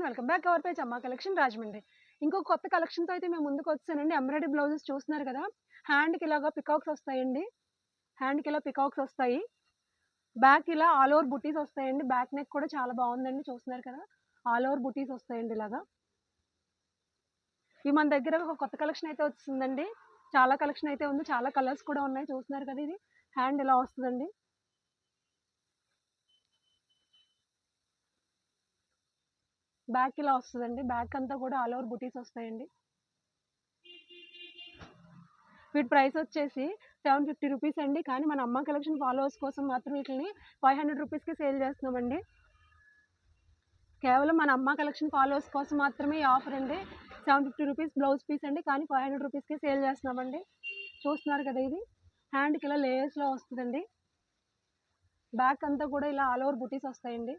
And welcome back our page అమ్మా collection Rajahmundry. ఇంకో కొత్త కలెక్షన్‌తో అయితే మేము ముందుకు వచ్చానండి. ఎంబ్రాయిడరీ బ్లౌజెస్ చూస్తున్నారు కదా! హ్యాండ్‌కి ఇలాగా పికాక్స్ వస్తాయండి. హ్యాండ్‌కి ఇలా పికాక్స్ వస్తాయి. బ్యాక్ ఇలా ఆల్ ఓవర్ బుటీస్ వస్తాయండి. బ్యాక్ నెక్ కూడా చాలా బాగుందండి. చూస్తున్నారు కదా! ఆల్ ఓవర్ బుటీస్ వస్తాయండి ఇలాగా. ఇవి మన దగ్గర ఒక కొత్త కలెక్షన్ అయితే వచ్చిందండి. చాలా కలెక్షన్ అయితే ఉంది. చాలా కలర్స్ కూడా ఉన్నాయి. చూస్తున్నారు కదా! ఇది హ్యాండ్ ఇలా వస్తదండి. బ్యాక్ ఇలా వస్తదండి. బ్యాక్ అంతా కూడా ఆల్ ఓవర్ బుటీస్ వస్తాయండి. వీటి ప్రైస్ వచ్చేసి 750 రూపీస్ అండి. కానీ మన అమ్మ కలెక్షన్ ఫాలోవర్స్ కోసం మాత్రం వీటిని 500 రూపీస్‌కి సేల్ చేస్తున్నామండి. కేవలం మన అమ్మ కలెక్షన్ ఫాలోవర్స్ కోసం మాత్రమే ఈ ఆఫర్ అండి. 750 రూపీస్ బ్లౌజ్ పీస్ అండి. కానీ 500 రూపీస్‌కి సేల్ చేస్తున్నామండి. చూస్తున్నారు కదా! ఇది హ్యాండ్‌కి ఇలా లేయర్స్‌లో వస్తదండి. బ్యాక్ అంతా కూడా ఇలా ఆల్ ఓవర్ బుటీస్ వస్తాయండి.